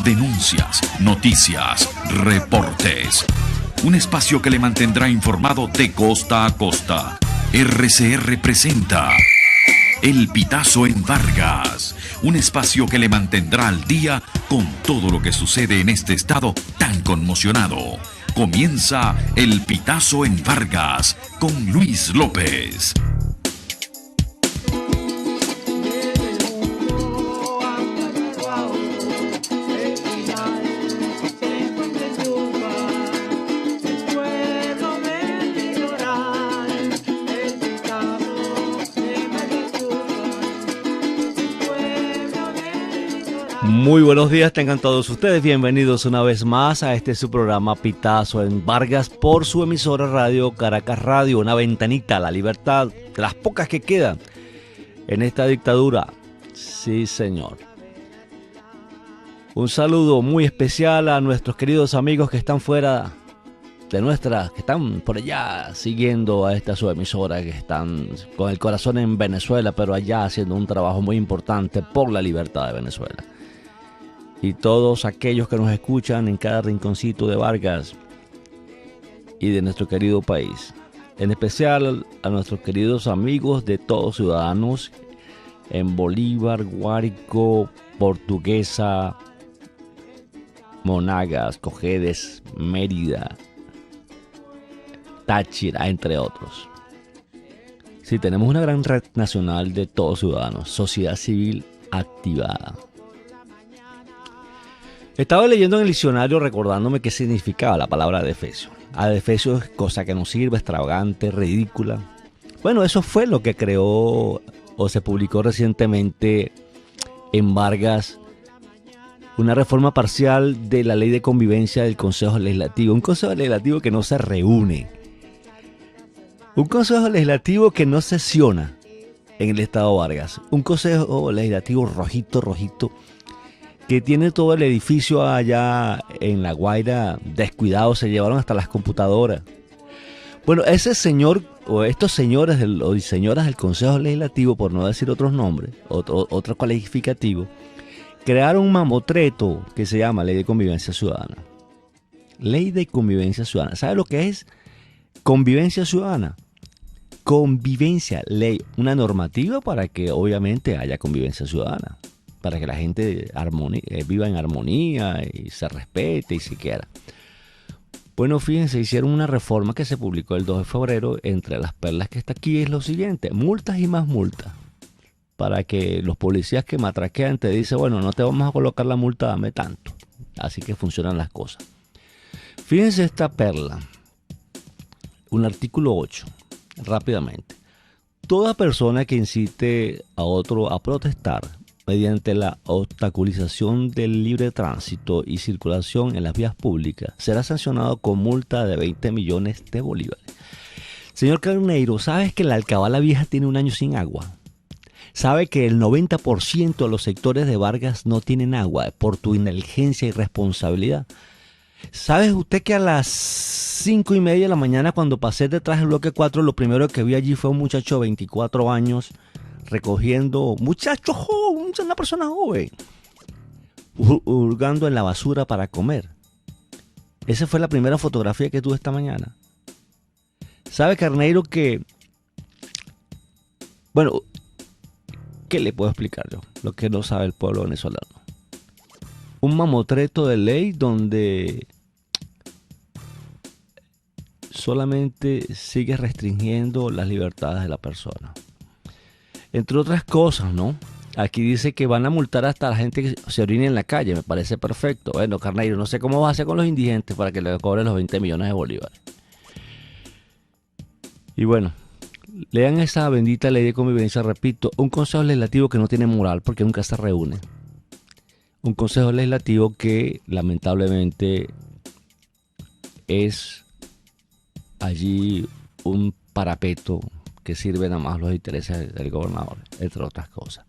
denuncias, noticias, reportes. Un espacio que le mantendrá informado de costa a costa. RCR presenta El Pitazo en Vargas, un espacio que le mantendrá al día con todo lo que sucede en este estado tan conmocionado. Comienza El Pitazo en Vargas con Luis López. Muy buenos días, tengan todos ustedes bienvenidos una vez más a este su programa Pitazo en Vargas por su emisora radio Caracas Radio, una ventanita a la libertad, de las pocas que quedan en esta dictadura. Sí, señor. Un saludo muy especial a nuestros queridos amigos que están fuera de nuestra, que están por allá siguiendo a esta su emisora, que están con el corazón en Venezuela, pero allá haciendo un trabajo muy importante por la libertad de Venezuela. Y todos aquellos que nos escuchan en cada rinconcito de Vargas y de nuestro querido país. En especial a nuestros queridos amigos de Todos Ciudadanos en Bolívar, Guárico, Portuguesa, Monagas, Cojedes, Mérida, Táchira, entre otros. Sí, tenemos una gran red nacional de Todos Ciudadanos, sociedad civil activada. Estaba leyendo en el diccionario recordándome qué significaba la palabra adefesio. Adefesio es cosa que no sirve, extravagante, ridícula. Bueno, eso fue lo que creó o se publicó recientemente en Vargas una reforma parcial de la ley de convivencia del Consejo Legislativo. Un Consejo Legislativo que no se reúne. Un Consejo Legislativo que no sesiona en el Estado Vargas. Un Consejo Legislativo rojito, que tiene todo el edificio allá en La Guaira descuidado, se llevaron hasta las computadoras. Bueno, ese señor o estos señores o señoras del Consejo Legislativo, por no decir otros nombres, otro calificativo, crearon un mamotreto que se llama Ley de Convivencia Ciudadana. Ley de Convivencia Ciudadana. ¿Sabe lo que es convivencia ciudadana? Convivencia, ley, una normativa para que obviamente haya convivencia ciudadana, para que la gente viva en armonía y se respete y se quiera. Bueno, fíjense, hicieron una reforma que se publicó el 2 de febrero. Entre las perlas que está aquí es lo siguiente: multas y más multas. Para que los policías que matraquean te dicen, bueno, no te vamos a colocar la multa, dame tanto. Así que funcionan las cosas. Fíjense esta perla. Un artículo 8, rápidamente. Toda persona que incite a otro a protestar mediante la obstaculización del libre tránsito y circulación en las vías públicas será sancionado con multa de 20 millones de bolívares. Señor Carneiro, ¿sabes que la Alcabala Vieja tiene un año sin agua? ¿Sabe que el 90% de los sectores de Vargas no tienen agua por tu negligencia y responsabilidad? ¿Sabe usted que a las 5:30 de la mañana, cuando pasé detrás del bloque 4, lo primero que vi allí fue un muchacho de 24 años recogiendo, una persona joven, hurgando en la basura para comer? Esa fue la primera fotografía que tuve esta mañana. ¿Sabe, Carneiro, que... Bueno, ¿qué le puedo explicar yo? Lo que no sabe el pueblo venezolano. Un mamotreto de ley donde solamente sigue restringiendo las libertades de la persona. Entre otras cosas, ¿no? Aquí dice que van a multar hasta la gente que se orine en la calle. Me parece perfecto. Bueno, Carneiro, no sé cómo vas a hacer con los indigentes para que le cobren los 20 millones de bolívares. Y bueno, lean esa bendita ley de convivencia. Repito, un consejo legislativo que no tiene moral porque nunca se reúne. Un consejo legislativo que lamentablemente es allí un parapeto que sirve nada más los intereses del gobernador, entre otras cosas.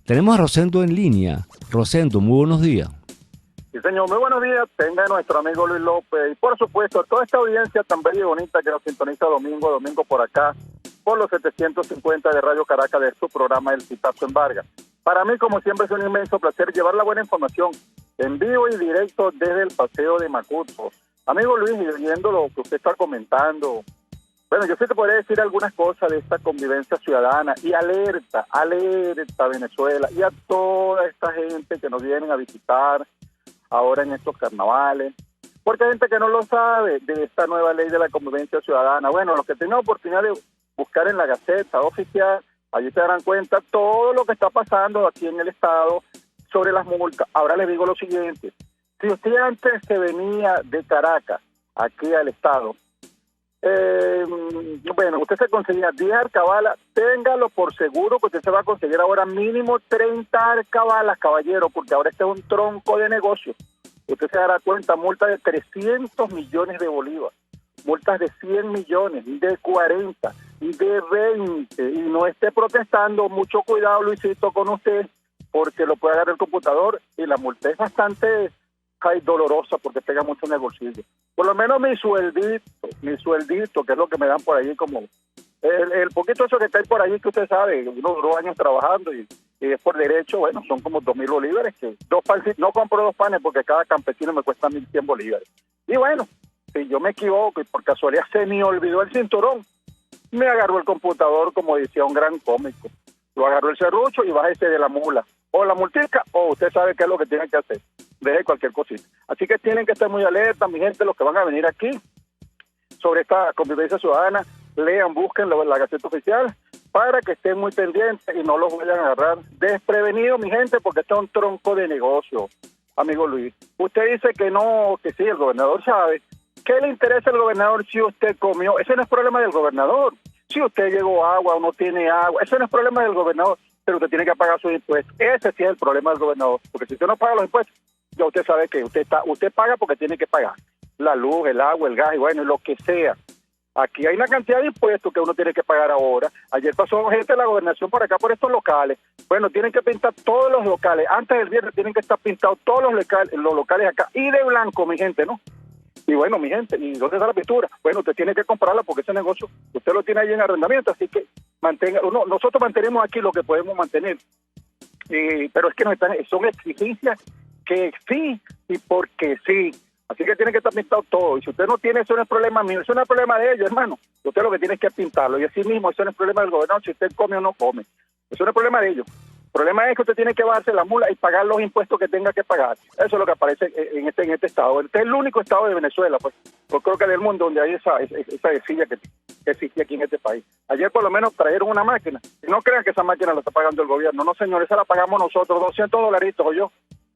Tenemos a Rosendo en línea. Rosendo, muy buenos días. Sí, señor, muy buenos días. Tenga nuestro amigo Luis López y, por supuesto, toda esta audiencia tan bella y bonita que nos sintoniza domingo a domingo por acá, por los 750 de Radio Caracas, de su programa El Pitazo en Vargas. Para mí, como siempre, es un inmenso placer llevar la buena información en vivo y directo desde el Paseo de Macuto. Amigo Luis, y oyendo lo que usted está comentando, bueno, yo sí te podría decir algunas cosas de esta convivencia ciudadana y alerta a Venezuela y a toda esta gente que nos vienen a visitar ahora en estos carnavales, porque hay gente que no lo sabe de esta nueva ley de la convivencia ciudadana. Bueno, los que tienen oportunidad de buscar en la Gaceta Oficial, allí se darán cuenta todo lo que está pasando aquí en el estado sobre las multas. Ahora les digo lo siguiente: si usted antes se venía de Caracas aquí al estado, bueno, usted se conseguía 10 arcabalas, téngalo por seguro que usted se va a conseguir ahora mínimo 30 arcabalas, caballero, porque ahora este es un tronco de negocio. Usted se dará cuenta, multas de 300 millones de bolívares, multas de 100 millones, de 40, de 20, y no esté protestando. Mucho cuidado, Luisito, con usted, porque lo puede agarrar el computador y la multa es bastante dolorosa porque pega mucho en el bolsillo. Por lo menos mi sueldito, que es lo que me dan por ahí, como el poquito eso que cae por ahí, que usted sabe, uno duró años trabajando y es por derecho, bueno, son como 2.000 bolívares, que no compro 2 panes porque cada campesino me cuesta 1.100 bolívares. Y bueno, si yo me equivoco y por casualidad se me olvidó el cinturón, me agarró el computador, como decía un gran cómico, lo agarró el serrucho y bájese de la mula, o la multica, o usted sabe qué es lo que tiene que hacer, deje cualquier cosita. Así que tienen que estar muy alerta, mi gente, los que van a venir aquí sobre esta convivencia ciudadana, lean, busquen la Gaceta Oficial para que estén muy pendientes y no los vayan a agarrar desprevenidos, mi gente, porque esto es un tronco de negocio, amigo Luis. Usted dice que no, que sí, el gobernador sabe. ¿Qué le interesa al gobernador si usted comió? Ese no es problema del gobernador. Si usted llegó agua o no tiene agua, ese no es problema del gobernador, pero usted tiene que pagar sus impuestos. Ese sí es el problema del gobernador, porque si usted no paga los impuestos, ya usted sabe que usted paga porque tiene que pagar la luz, el agua, el gas y bueno, lo que sea. Aquí hay una cantidad de impuestos que uno tiene que pagar ahora. Ayer pasó gente de la gobernación por acá, por estos locales. Bueno, tienen que pintar todos los locales. Antes del viernes tienen que estar pintados todos los locales acá. Y de blanco, mi gente, ¿no? Y bueno, mi gente, ¿y dónde está la pintura? Bueno, usted tiene que comprarla porque ese negocio, usted lo tiene ahí en arrendamiento, así que nosotros mantenemos aquí lo que podemos mantener. Pero es que son exigencias que sí y porque sí. Así que tiene que estar pintado todo. Y si usted no tiene, eso no es problema mío, eso no es problema de ellos, hermano. Usted lo que tiene es que pintarlo. Y así mismo, eso no es problema del gobernador, si usted come o no come. Eso no es problema de ellos. El problema es que usted tiene que bajarse la mula y pagar los impuestos que tenga que pagar. Eso es lo que aparece en este estado. Este es el único estado de Venezuela, pues. Yo creo que del mundo donde hay esa decilla que existe aquí en este país. Ayer por lo menos trajeron una máquina. Y no crean que esa máquina la está pagando el gobierno. No, señor, esa la pagamos nosotros, $200, o yo.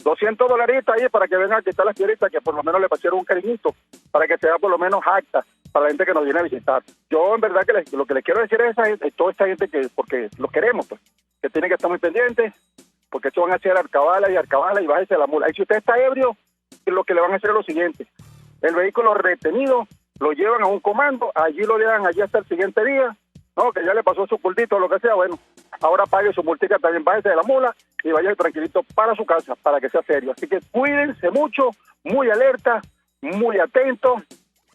$200 ahí para que vengan a quitar las piedritas, que por lo menos le pusieron un cariñito, para que sea por lo menos acta para la gente que nos viene a visitar. Yo en verdad que lo que les quiero decir es a toda esta gente que, porque los queremos, pues, que tienen que estar muy pendientes, porque esto van a hacer arcabala y bájese de la mula. Y si usted está ebrio, lo que le van a hacer es lo siguiente: el vehículo retenido, lo llevan a un comando, allí lo dejan allí hasta el siguiente día, no, que ya le pasó su cultito o lo que sea, bueno, ahora pague su multica también, bájese de la mula y vaya tranquilito para su casa, para que sea serio. Así que cuídense mucho, muy alerta, muy atentos,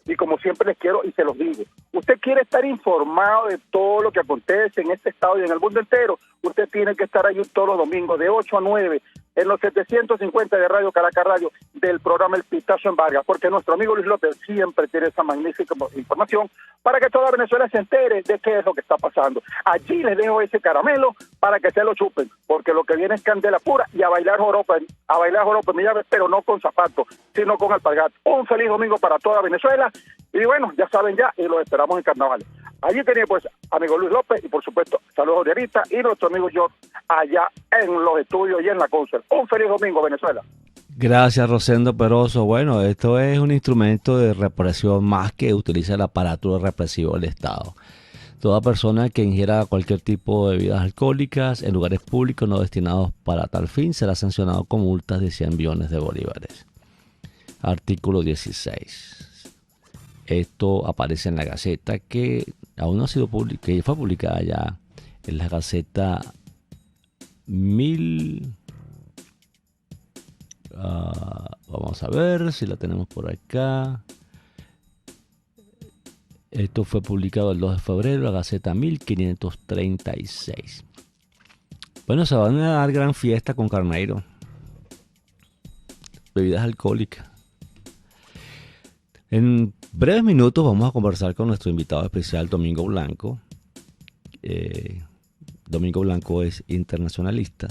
y como siempre les quiero y se los digo, usted quiere estar informado de todo lo que acontece en este estado y en el mundo entero, usted tiene que estar ahí todos los domingos de 8 a 9 en los 750 de Radio Caracas Radio del programa El Pitazo en Vargas, porque nuestro amigo Luis López siempre tiene esa magnífica información para que toda Venezuela se entere de qué es lo que está pasando. Allí les dejo ese caramelo para que se lo chupen, porque lo que viene es candela pura y a bailar joropa, mi llave, pero no con zapatos, sino con alpargatas. Un feliz domingo para toda Venezuela y bueno, ya saben y los esperamos en carnavales. Allí tenía pues amigo Luis López y por supuesto saludos de Arita y nuestro amigo George allá en los estudios y en la consul. Un feliz domingo, Venezuela. Gracias, Rosendo Peroso. Bueno, esto es un instrumento de represión más que utiliza el aparato represivo del Estado. Toda persona que ingiera cualquier tipo de bebidas alcohólicas en lugares públicos no destinados para tal fin será sancionado con multas de 100 millones de bolívares. Artículo 16. Esto aparece en la Gaceta que aún no ha sido publicada, que fue publicada ya en la Gaceta 1000. Vamos a ver si la tenemos por acá. Esto fue publicado el 2 de febrero, la Gaceta 1536. Bueno, se van a dar gran fiesta con Carneiro. bebidas alcohólicas. En breves minutos vamos a conversar con nuestro invitado especial, Domingo Blanco. Domingo Blanco es internacionalista.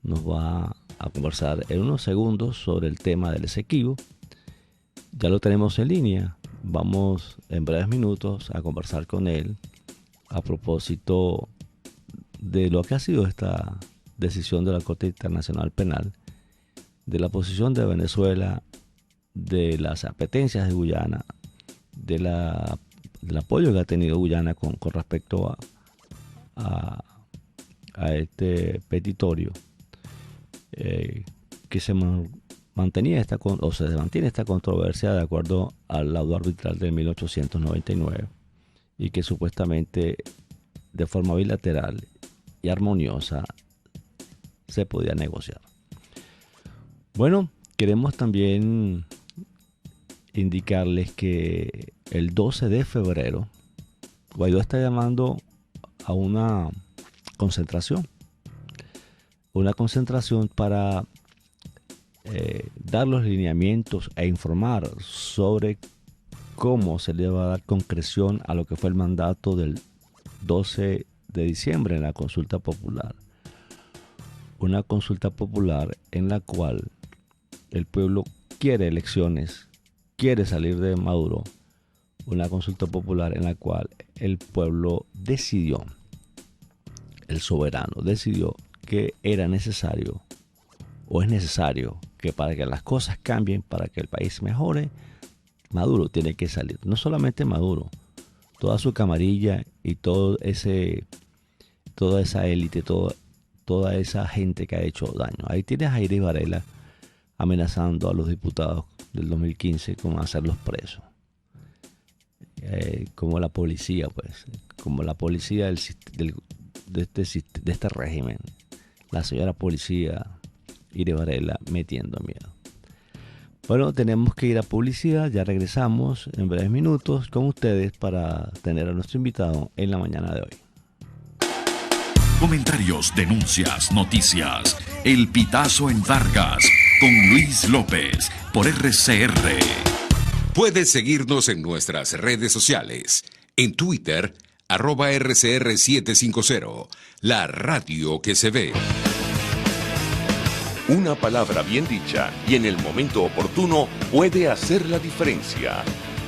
Nos va a conversar en unos segundos sobre el tema del Esequibo. Ya lo tenemos en línea. Vamos en breves minutos a conversar con él a propósito de lo que ha sido esta decisión de la Corte Internacional Penal, de la posición de Venezuela, de las apetencias de Guyana, del apoyo que ha tenido Guyana con respecto a este petitorio, que se mantenía se mantiene esta controversia de acuerdo al laudo arbitral de 1899 y que supuestamente de forma bilateral y armoniosa se podía negociar. Bueno, queremos también indicarles que el 12 de febrero Guaidó está llamando a una concentración para dar los lineamientos e informar sobre cómo se le va a dar concreción a lo que fue el mandato del 12 de diciembre en la consulta popular. Una consulta popular en la cual el pueblo quiere elecciones, quiere salir de Maduro. Una consulta popular en la cual el pueblo decidió, el soberano decidió que era necesario o es necesario que para que las cosas cambien, para que el país mejore, Maduro tiene que salir. No solamente Maduro, toda su camarilla y toda esa élite, toda esa gente que ha hecho daño. Ahí tienes a Iris Varela amenazando a los diputados del 2015 con hacerlos presos. Como la policía, de este régimen. La señora policía Iris Varela metiendo miedo. Bueno, tenemos que ir a publicidad. Ya regresamos en breves minutos con ustedes para tener a nuestro invitado en la mañana de hoy. Comentarios, denuncias, noticias. El Pitazo en Vargas con Luis López por RCR. Puedes seguirnos en nuestras redes sociales. En Twitter, @RCR750. La radio que se ve. Una palabra bien dicha y en el momento oportuno puede hacer la diferencia.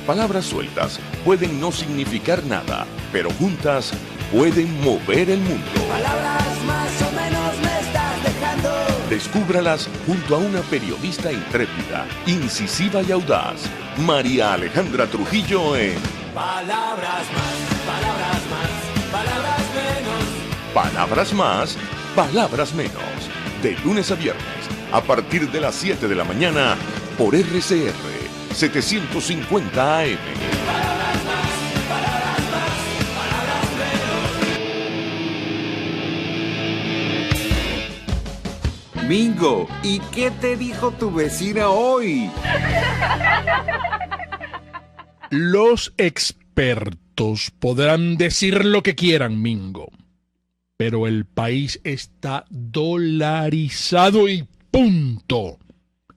Palabras sueltas pueden no significar nada, pero juntas pueden mover el mundo. Palabras más o menos me estás dejando. Descúbralas junto a una periodista intrépida, incisiva y audaz, María Alejandra Trujillo en Palabras más, palabras más, palabras menos. Palabras más, palabras menos. De lunes a viernes, a partir de las 7 de la mañana, por RCR 750 AM. Palabras más, palabras más, palabras menos. Mingo, ¿y qué te dijo tu vecina hoy? Los expertos podrán decir lo que quieran, Mingo, pero el país está dolarizado y punto.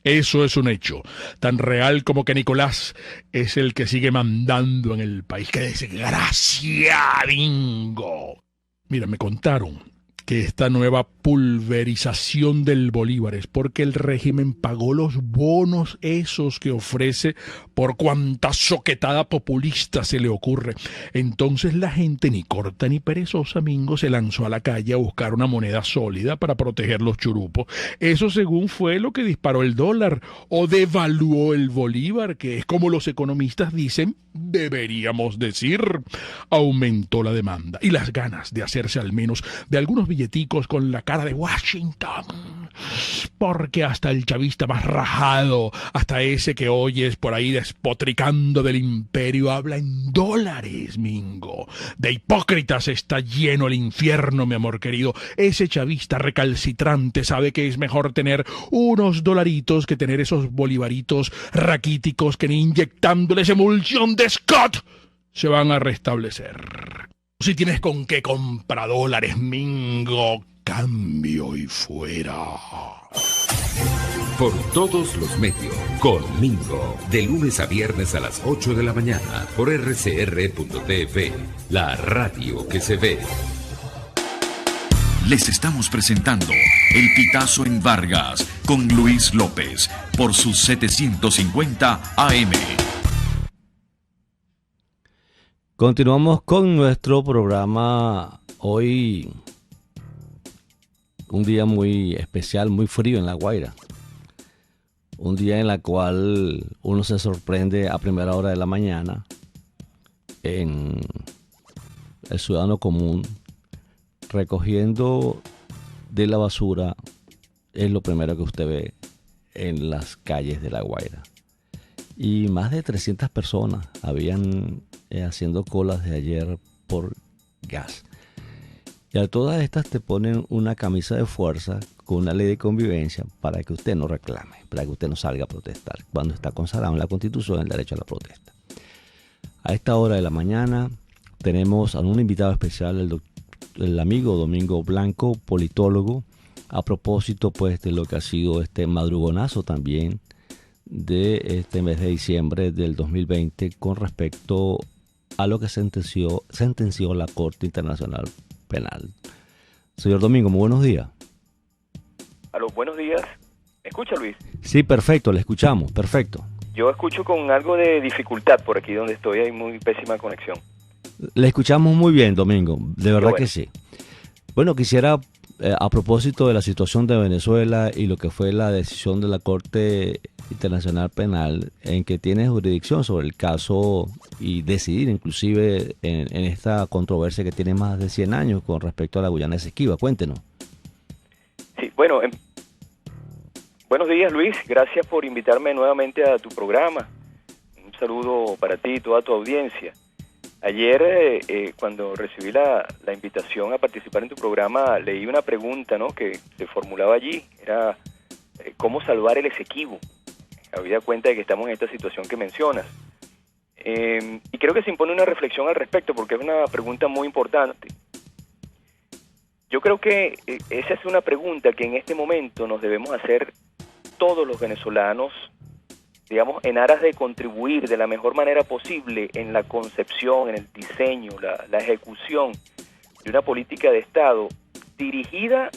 Eso es un hecho, tan real como que Nicolás es el que sigue mandando en el país. ¡Qué desgracia, Mingo! Mira, me contaron que esta nueva pulverización del bolívar es porque el régimen pagó los bonos esos que ofrece por cuanta soquetada populista se le ocurre. Entonces la gente, ni corta ni perezosa, Mingo, se lanzó a la calle a buscar una moneda sólida para proteger los churupos. Eso según fue lo que disparó el dólar o devaluó el bolívar, que es como los economistas dicen, deberíamos decir. Aumentó la demanda y las ganas de hacerse al menos de algunos billeticos con la cara de Washington, porque hasta el chavista más rajado, hasta ese que oyes por ahí despotricando del imperio, habla en dólares, Mingo. De hipócritas está lleno el infierno, mi amor querido. Ese chavista recalcitrante sabe que es mejor tener unos dolaritos que tener esos bolivaritos raquíticos que ni inyectándoles emulsión de Scott se van a restablecer. Si tienes con qué comprar dólares, Mingo, cambio y fuera. Por todos los medios, con Mingo, de lunes a viernes a las 8 de la mañana, por rcr.tv, la radio que se ve. Les estamos presentando El Pitazo en Vargas con Luis López por sus 750 AM. Continuamos con nuestro programa hoy, un día muy especial, muy frío en La Guaira. Un día en el cual uno se sorprende a primera hora de la mañana en el ciudadano común recogiendo de la basura. Es lo primero que usted ve en las calles de La Guaira. Y más de 300 personas habían haciendo colas de ayer por gas. Y a todas estas te ponen una camisa de fuerza con una ley de convivencia para que usted no reclame, para que usted no salga a protestar, cuando está consagrado en la Constitución el derecho a la protesta. A esta hora de la mañana tenemos a un invitado especial, el amigo Domingo Blanco, politólogo, a propósito pues de lo que ha sido este madrugonazo también de este mes de diciembre del 2020 con respecto a lo que sentenció la Corte Internacional Penal. Señor Domingo, muy buenos días. Aló, buenos días. ¿Me escucha, Luis? Sí, perfecto, le escuchamos, perfecto. Yo escucho con algo de dificultad por aquí donde estoy, hay muy pésima conexión. Le escuchamos muy bien, Domingo, de verdad bueno. que sí. Bueno, quisiera, a propósito de la situación de Venezuela y lo que fue la decisión de la Corte Internacional Penal, en que tiene jurisdicción sobre el caso y decidir inclusive en esta controversia que tiene más de 100 años con respecto a la Guyana Esequiba. Cuéntenos. Sí, bueno, buenos días, Luis. Gracias por invitarme nuevamente a tu programa. Un saludo para ti y toda tu audiencia. Ayer, cuando recibí la invitación a participar en tu programa, leí una pregunta, ¿no?, que se formulaba allí. Era, ¿cómo salvar el Esequibo? Habida cuenta de que estamos en esta situación que mencionas. Y creo que se impone una reflexión al respecto, porque es una pregunta muy importante. Yo creo que esa es una pregunta que en este momento nos debemos hacer todos los venezolanos, digamos, en aras de contribuir de la mejor manera posible en la concepción, en el diseño, la ejecución de una política de Estado dirigida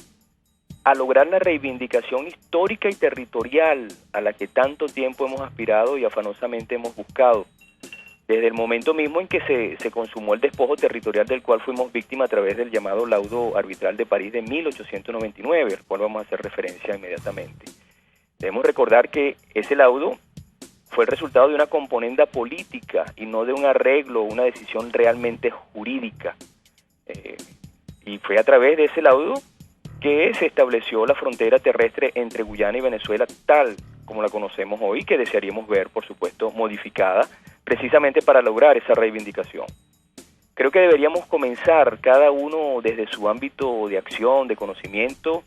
a lograr la reivindicación histórica y territorial a la que tanto tiempo hemos aspirado y afanosamente hemos buscado, desde el momento mismo en que se consumó el despojo territorial del cual fuimos víctimas a través del llamado laudo arbitral de París de 1899, al cual vamos a hacer referencia inmediatamente. Debemos recordar que ese laudo fue el resultado de una componenda política y no de un arreglo o una decisión realmente jurídica. Y fue a través de ese laudo que se estableció la frontera terrestre entre Guyana y Venezuela tal como la conocemos hoy, que desearíamos ver, por supuesto, modificada precisamente para lograr esa reivindicación. Creo que deberíamos comenzar cada uno desde su ámbito de acción, de conocimiento,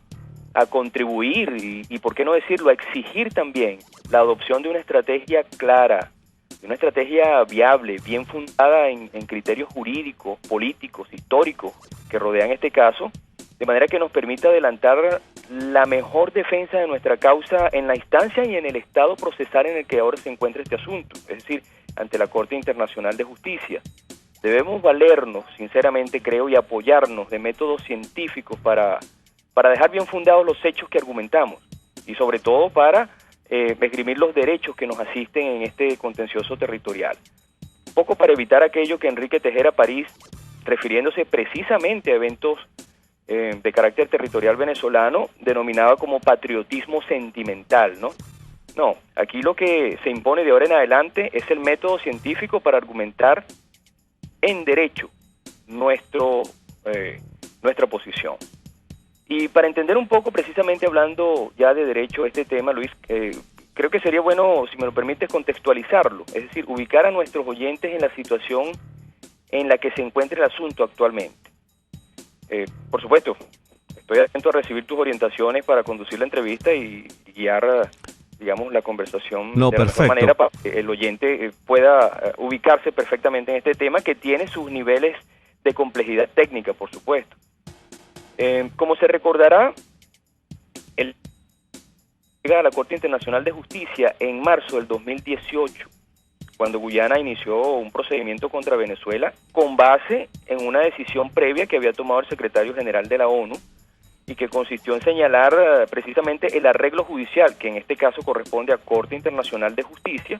a contribuir y por qué no decirlo, a exigir también la adopción de una estrategia clara, de una estrategia viable, bien fundada en criterios jurídicos, políticos, históricos que rodean este caso, de manera que nos permita adelantar la mejor defensa de nuestra causa en la instancia y en el estado procesal en el que ahora se encuentra este asunto, es decir, ante la Corte Internacional de Justicia. Debemos valernos, sinceramente creo, y apoyarnos de métodos científicos para dejar bien fundados los hechos que argumentamos y sobre todo para esgrimir los derechos que nos asisten en este contencioso territorial. Un poco para evitar aquello que Enrique Tejera París, refiriéndose precisamente a eventos de carácter territorial venezolano, denominaba como patriotismo sentimental, ¿no? No, aquí lo que se impone de ahora en adelante es el método científico para argumentar en derecho nuestra posición. Y para entender un poco, precisamente hablando ya de derecho este tema, Luis, creo que sería bueno, si me lo permites, contextualizarlo, es decir, ubicar a nuestros oyentes en la situación en la que se encuentra el asunto actualmente. Por supuesto, estoy atento a recibir tus orientaciones para conducir la entrevista y guiar, digamos, la conversación de la mejor manera para que el oyente pueda ubicarse perfectamente en este tema que tiene sus niveles de complejidad técnica, por supuesto. Como se recordará, llega a la Corte Internacional de Justicia en marzo del 2018, cuando Guyana inició un procedimiento contra Venezuela con base en una decisión previa que había tomado el secretario general de la ONU y que consistió en señalar precisamente el arreglo judicial, que en este caso corresponde a Corte Internacional de Justicia,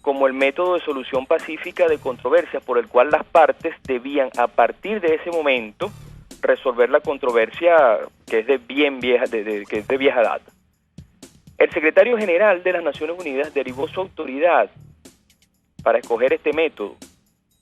como el método de solución pacífica de controversias por el cual las partes debían, a partir de ese momento, resolver la controversia que es de vieja data. El secretario general de las Naciones Unidas derivó su autoridad para escoger este método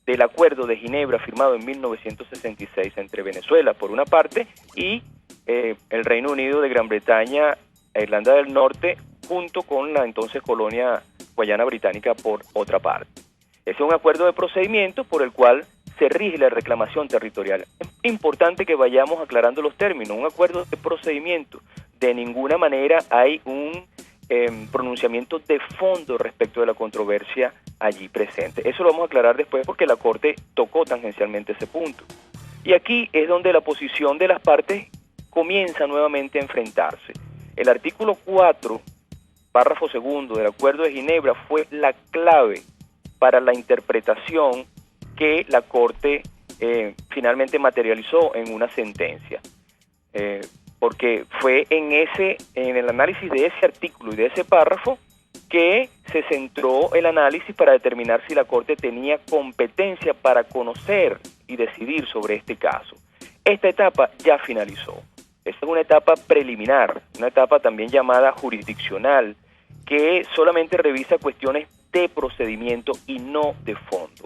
del Acuerdo de Ginebra firmado en 1966 entre Venezuela por una parte y el Reino Unido de Gran Bretaña e Irlanda del Norte junto con la entonces colonia Guayana Británica por otra parte. Ese es un acuerdo de procedimiento por el cual se rige la reclamación territorial. Es importante que vayamos aclarando los términos. Un acuerdo de procedimiento, de ninguna manera hay un pronunciamiento de fondo respecto de la controversia allí presente. Eso lo vamos a aclarar después porque la Corte tocó tangencialmente ese punto. Y aquí es donde la posición de las partes comienza nuevamente a enfrentarse. El artículo 4, párrafo segundo del Acuerdo de Ginebra fue la clave para la interpretación que la Corte finalmente materializó en una sentencia. Porque fue en el análisis de ese artículo y de ese párrafo que se centró el análisis para determinar si la Corte tenía competencia para conocer y decidir sobre este caso. Esta etapa ya finalizó. Esta es una etapa preliminar, una etapa también llamada jurisdiccional, que solamente revisa cuestiones de procedimiento y no de fondo.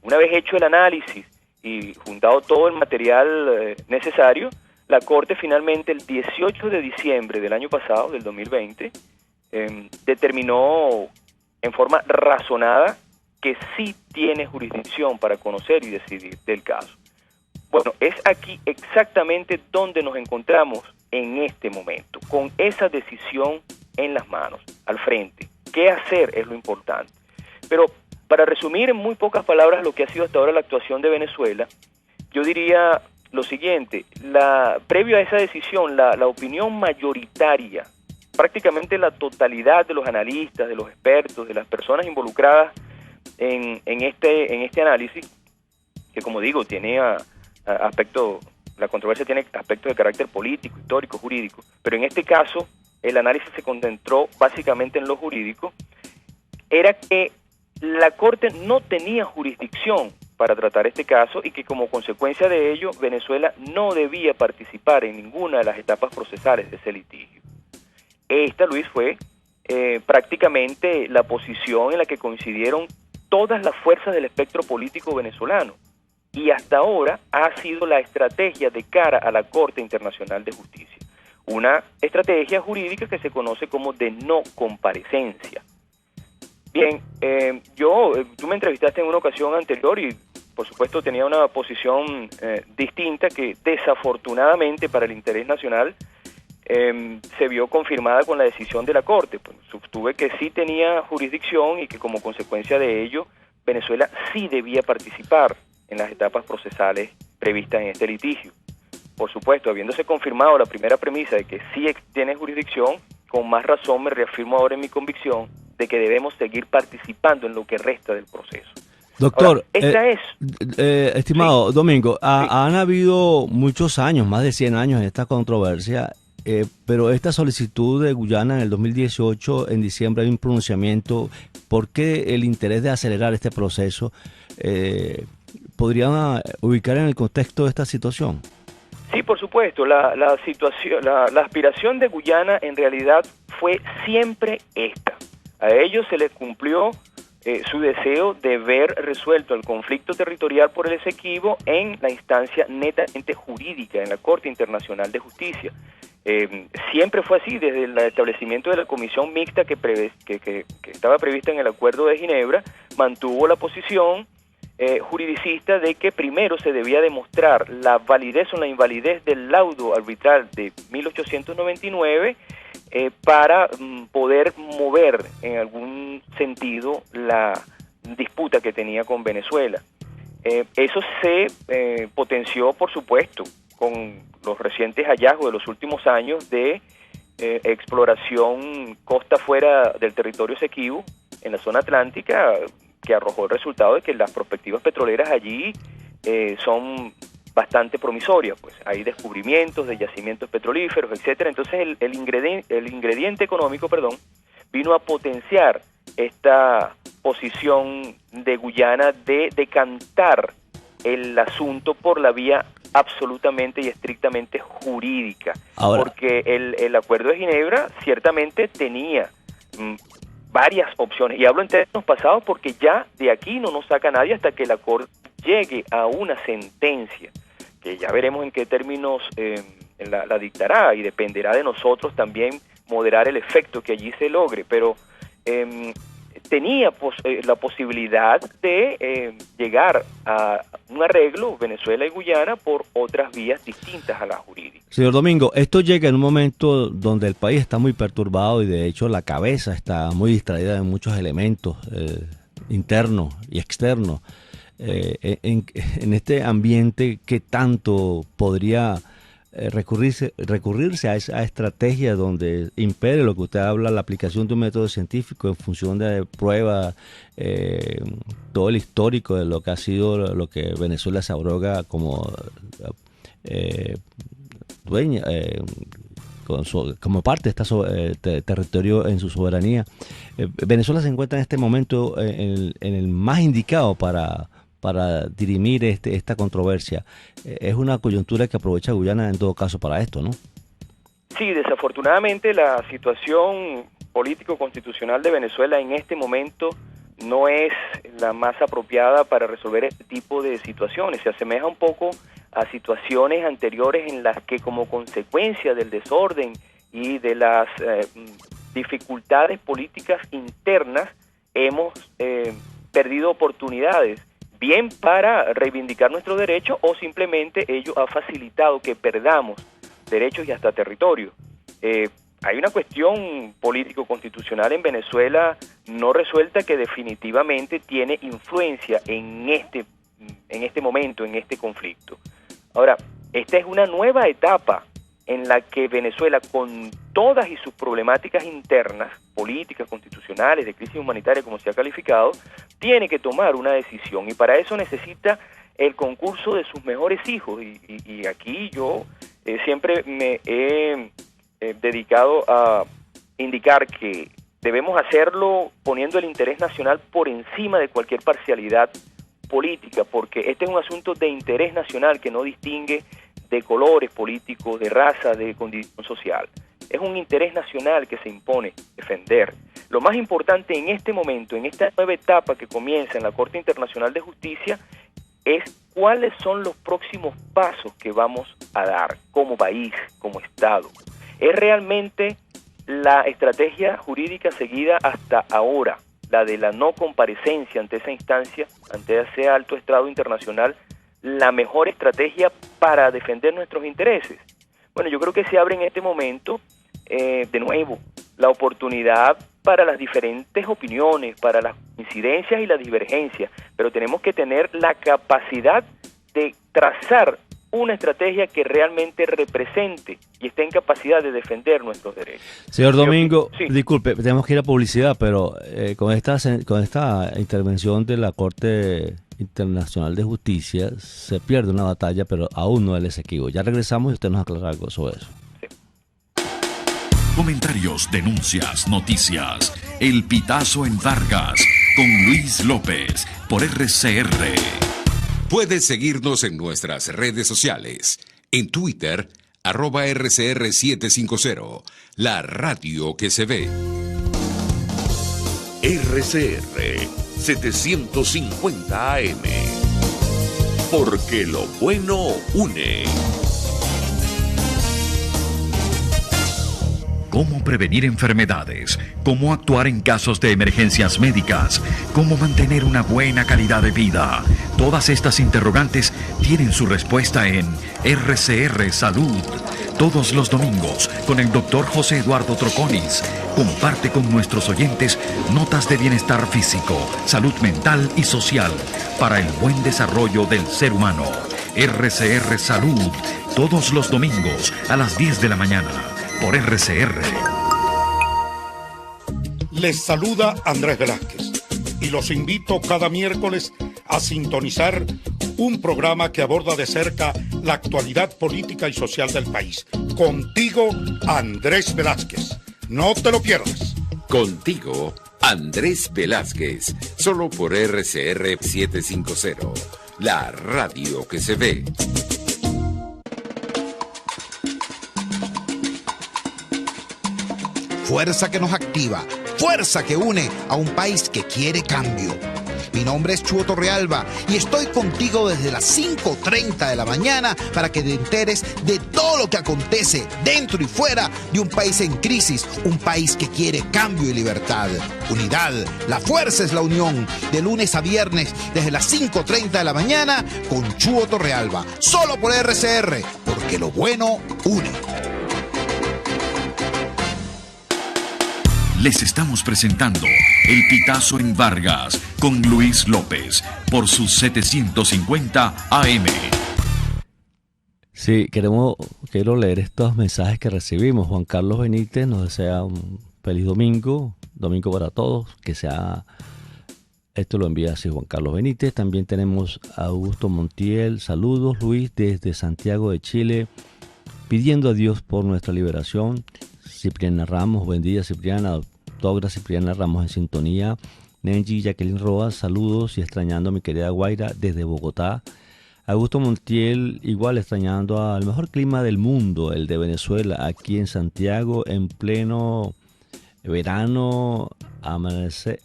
Una vez hecho el análisis y juntado todo el material necesario, la Corte finalmente el 18 de diciembre del año pasado, del 2020, determinó en forma razonada que sí tiene jurisdicción para conocer y decidir del caso. Bueno, es aquí exactamente donde nos encontramos en este momento, con esa decisión en las manos, al frente. ¿Qué hacer es lo importante? Pero para resumir en muy pocas palabras lo que ha sido hasta ahora la actuación de Venezuela, yo diría lo siguiente: previo a esa decisión, la opinión mayoritaria, prácticamente la totalidad de los analistas, de los expertos, de las personas involucradas en este análisis, que como digo, tiene la controversia tiene aspectos de carácter político, histórico, jurídico, pero en este caso el análisis se concentró básicamente en lo jurídico, era que la Corte no tenía jurisdicción para tratar este caso y que como consecuencia de ello Venezuela no debía participar en ninguna de las etapas procesales de ese litigio. Esta, Luis, fue prácticamente la posición en la que coincidieron todas las fuerzas del espectro político venezolano y hasta ahora ha sido la estrategia de cara a la Corte Internacional de Justicia. Una estrategia jurídica que se conoce como de no comparecencia. Bien, tú me entrevistaste en una ocasión anterior y por supuesto tenía una posición distinta que desafortunadamente para el interés nacional se vio confirmada con la decisión de la Corte. Pues, sostuve que sí tenía jurisdicción y que como consecuencia de ello Venezuela sí debía participar en las etapas procesales previstas en este litigio. Por supuesto, habiéndose confirmado la primera premisa de que sí tiene jurisdicción, con más razón me reafirmo ahora en mi convicción de que debemos seguir participando en lo que resta del proceso. Doctor, ahora, estimado sí. Domingo, han habido muchos años, más de 100 años en esta controversia, pero esta solicitud de Guyana en el 2018, en diciembre, hay un pronunciamiento. ¿Por qué el interés de acelerar este proceso? ¿Podrían ubicar en el contexto de esta situación? Sí, por supuesto. La aspiración de Guyana en realidad fue siempre esta. A ellos se les cumplió su deseo de ver resuelto el conflicto territorial por el Esequibo en la instancia netamente jurídica, en la Corte Internacional de Justicia. Siempre fue así, desde el establecimiento de la comisión mixta que estaba prevista en el Acuerdo de Ginebra, mantuvo la posición juridicista de que primero se debía demostrar la validez o la invalidez del laudo arbitral de 1899 para poder mover en algún sentido la disputa que tenía con Venezuela. Eso se potenció, por supuesto, con los recientes hallazgos de los últimos años de exploración costa fuera del territorio Esequibo, en la zona atlántica, que arrojó el resultado de que las perspectivas petroleras allí son bastante promisorias. Pues hay descubrimientos de yacimientos petrolíferos, etcétera. Entonces el ingrediente económico, vino a potenciar esta posición de Guyana de decantar el asunto por la vía absolutamente y estrictamente jurídica. Ahora, porque el Acuerdo de Ginebra ciertamente tenía varias opciones, y hablo en términos pasados porque ya de aquí no nos saca nadie hasta que la Corte llegue a una sentencia, que ya veremos en qué términos la dictará, y dependerá de nosotros también moderar el efecto que allí se logre, pero tenía la posibilidad de llegar a un arreglo, Venezuela y Guyana, por otras vías distintas a la jurídica. Señor Domingo, esto llega en un momento donde el país está muy perturbado y de hecho la cabeza está muy distraída en muchos elementos internos y externos. En este ambiente, ¿qué tanto podría recurrirse a esa estrategia donde impere lo que usted habla, la aplicación de un método científico en función de pruebas, todo el histórico de lo que ha sido lo que Venezuela se abroga como dueña, como parte de este territorio en su soberanía? Venezuela se encuentra en este momento en el más indicado para dirimir esta controversia. Es una coyuntura que aprovecha Guyana en todo caso para esto, ¿no? Sí, desafortunadamente la situación político-constitucional de Venezuela en este momento no es la más apropiada para resolver este tipo de situaciones. Se asemeja un poco a situaciones anteriores en las que, como consecuencia del desorden y de las dificultades políticas internas, hemos perdido oportunidades, bien para reivindicar nuestros derechos, o simplemente ello ha facilitado que perdamos derechos y hasta territorio. Hay una cuestión político-constitucional en Venezuela no resuelta que definitivamente tiene influencia en este momento, en este conflicto. Ahora, esta es una nueva etapa en la que Venezuela, con todas y sus problemáticas internas, políticas, constitucionales, de crisis humanitaria, como se ha calificado, tiene que tomar una decisión, y para eso necesita el concurso de sus mejores hijos, y aquí yo siempre me he dedicado a indicar que debemos hacerlo poniendo el interés nacional por encima de cualquier parcialidad política, porque este es un asunto de interés nacional que no distingue de colores políticos, de raza, de condición social. Es un interés nacional que se impone defender. Lo más importante en este momento, en esta nueva etapa que comienza en la Corte Internacional de Justicia, es cuáles son los próximos pasos que vamos a dar como país, como Estado. ¿Es realmente la estrategia jurídica seguida hasta ahora, la de la no comparecencia ante esa instancia, ante ese alto estrado internacional, la mejor estrategia para defender nuestros intereses? Bueno, yo creo que se abre en este momento, de nuevo, la oportunidad para las diferentes opiniones, para las coincidencias y las divergencias, pero tenemos que tener la capacidad de trazar una estrategia que realmente represente y esté en capacidad de defender nuestros derechos. Señor Domingo, sí. Disculpe, tenemos que ir a publicidad, pero con esta intervención de la Corte Internacional de Justicia se pierde una batalla, pero aún no el Esequibo. Ya regresamos y usted nos aclara algo sobre eso. Sí. Comentarios, denuncias, noticias. El Pitazo en Vargas con Luis López por RCR. Puedes seguirnos en nuestras redes sociales. En Twitter, @RCR750, la radio que se ve. RCR 750 AM. Porque lo bueno une. Cómo prevenir enfermedades, cómo actuar en casos de emergencias médicas, cómo mantener una buena calidad de vida. Todas estas interrogantes tienen su respuesta en RCR Salud. Todos los domingos, con el doctor José Eduardo Troconis, comparte con nuestros oyentes notas de bienestar físico, salud mental y social para el buen desarrollo del ser humano. RCR Salud, todos los domingos a las 10 de la mañana. por RCR. Les saluda Andrés Velázquez y los invito cada miércoles a sintonizar un programa que aborda de cerca la actualidad política y social del país. Contigo, Andrés Velázquez. No te lo pierdas. Contigo, Andrés Velázquez, solo por RCR 750, la radio que se ve. Fuerza que nos activa, fuerza que une a un país que quiere cambio. Mi nombre es Chuo Torrealba y estoy contigo desde las 5:30 de la mañana para que te enteres de todo lo que acontece dentro y fuera de un país en crisis, un país que quiere cambio y libertad. Unidad, la fuerza es la unión, de lunes a viernes desde las 5:30 de la mañana con Chuo Torrealba, solo por RCR, porque lo bueno une. Les estamos presentando El Pitazo en Vargas con Luis López por sus 750 AM. Sí, quiero leer estos mensajes que recibimos. Juan Carlos Benítez nos desea un feliz domingo para todos, que sea, esto lo envía así Juan Carlos Benítez. También tenemos a Augusto Montiel, saludos Luis desde Santiago de Chile, pidiendo a Dios por nuestra liberación. Cipriana Ramos, buen día Cipriana, doctora Cipriana Ramos en sintonía. Nenji Jacqueline Roa, saludos y extrañando a mi querida Guaira desde Bogotá. Augusto Montiel, igual extrañando al mejor clima del mundo, el de Venezuela, aquí en Santiago, en pleno verano, amanece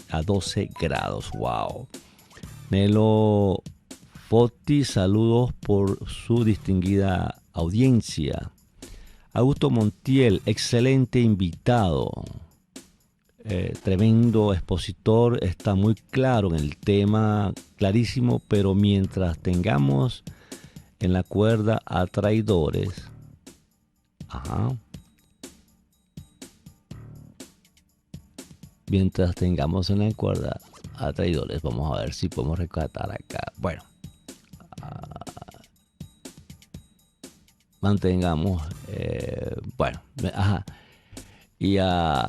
a 12 grados, wow. Nelo Foti, saludos por su distinguida audiencia. Augusto Montiel, excelente invitado, tremendo expositor, está muy claro en el tema, clarísimo, pero mientras tengamos en la cuerda a traidores, mientras tengamos en la cuerda a traidores, vamos a ver si podemos rescatar acá, bueno, mantengamos, y a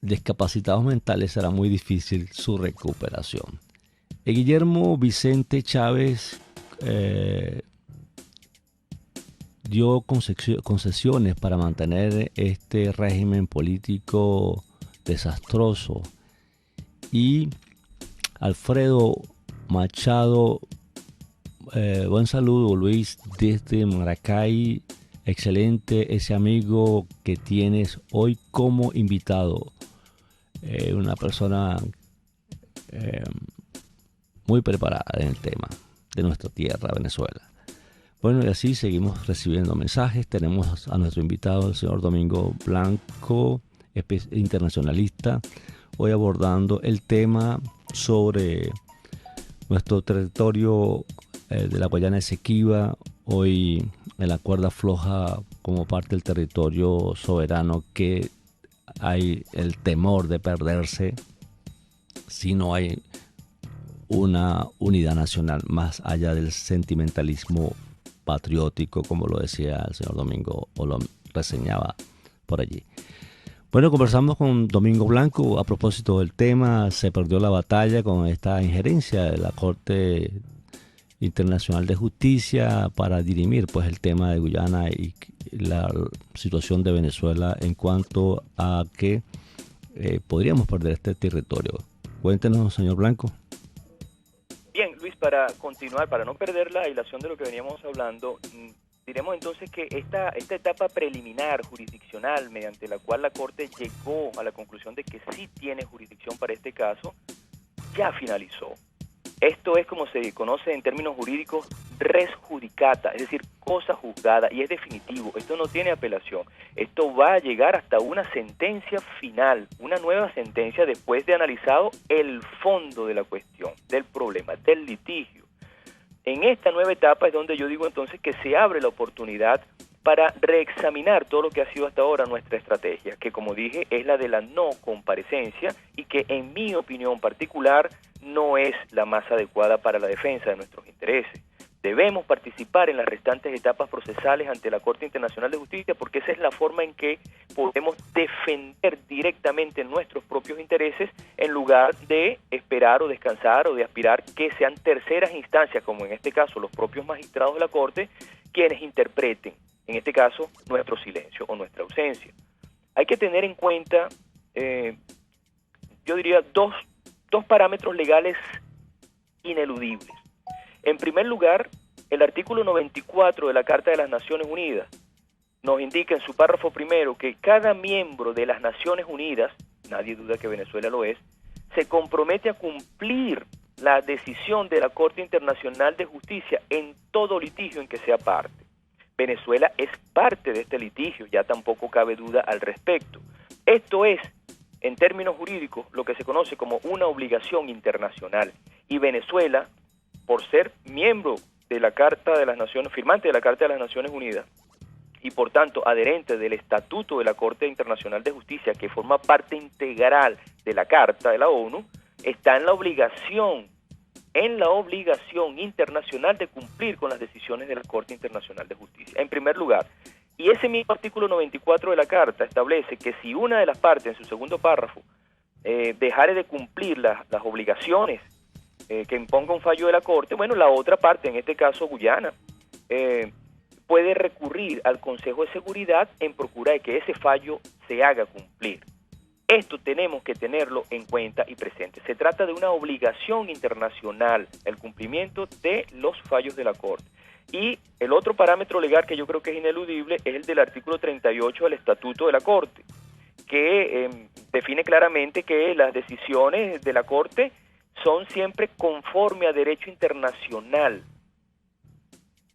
discapacitados mentales será muy difícil su recuperación. Guillermo Vicente Chávez dio concesiones para mantener este régimen político desastroso, y Alfredo Machado, buen saludo Luis desde Maracay, excelente ese amigo que tienes hoy como invitado, una persona muy preparada en el tema de nuestra tierra, Venezuela. Bueno, y así seguimos recibiendo mensajes. Tenemos a nuestro invitado, el señor Domingo Blanco, internacionalista, hoy abordando el tema sobre nuestro territorio de la Guayana Esequiba, hoy en la cuerda floja como parte del territorio soberano, que hay el temor de perderse si no hay una unidad nacional más allá del sentimentalismo patriótico, como lo decía el señor Domingo o lo reseñaba por allí. Bueno, conversamos con Domingo Blanco a propósito del tema. Se perdió la batalla con esta injerencia de la Corte Internacional de Justicia para dirimir pues el tema de Guyana y la situación de Venezuela en cuanto a que podríamos perder este territorio. Cuéntenos, señor Blanco. Bien, Luis, para continuar, para no perder la hilación de lo que veníamos hablando, diremos entonces que esta etapa preliminar jurisdiccional mediante la cual la Corte llegó a la conclusión de que sí tiene jurisdicción para este caso, ya finalizó. Esto es como se conoce en términos jurídicos res judicata, es decir, cosa juzgada, y es definitivo. Esto no tiene apelación. Esto va a llegar hasta una sentencia final, una nueva sentencia después de analizado el fondo de la cuestión, del problema, del litigio. En esta nueva etapa es donde yo digo entonces que se abre la oportunidad para reexaminar todo lo que ha sido hasta ahora nuestra estrategia, que como dije es la de la no comparecencia y que en mi opinión particular no es la más adecuada para la defensa de nuestros intereses. Debemos participar en las restantes etapas procesales ante la Corte Internacional de Justicia, porque esa es la forma en que podemos defender directamente nuestros propios intereses en lugar de esperar o descansar o de aspirar que sean terceras instancias, como en este caso los propios magistrados de la Corte, quienes interpreten, en este caso, nuestro silencio o nuestra ausencia. Hay que tener en cuenta, yo diría, dos parámetros legales ineludibles. En primer lugar, el artículo 94 de la Carta de las Naciones Unidas nos indica en su párrafo primero que cada miembro de las Naciones Unidas, nadie duda que Venezuela lo es, se compromete a cumplir la decisión de la Corte Internacional de Justicia en todo litigio en que sea parte. Venezuela es parte de este litigio, ya tampoco cabe duda al respecto. Esto es, en términos jurídicos, lo que se conoce como una obligación internacional. Y Venezuela, por ser miembro de la Carta de las Naciones, firmante de la Carta de las Naciones Unidas, y por tanto adherente del Estatuto de la Corte Internacional de Justicia, que forma parte integral de la Carta de la ONU, está en la obligación internacional de cumplir con las decisiones de la Corte Internacional de Justicia, en primer lugar. Y ese mismo artículo 94 de la Carta establece que si una de las partes, en su segundo párrafo, dejare de cumplir las obligaciones que imponga un fallo de la Corte, bueno, la otra parte, en este caso Guyana, puede recurrir al Consejo de Seguridad en procura de que ese fallo se haga cumplir. Esto tenemos que tenerlo en cuenta y presente. Se trata de una obligación internacional, el cumplimiento de los fallos de la Corte. Y el otro parámetro legal que yo creo que es ineludible es el del artículo 38 del Estatuto de la Corte, que define claramente que las decisiones de la Corte son siempre conforme a derecho internacional.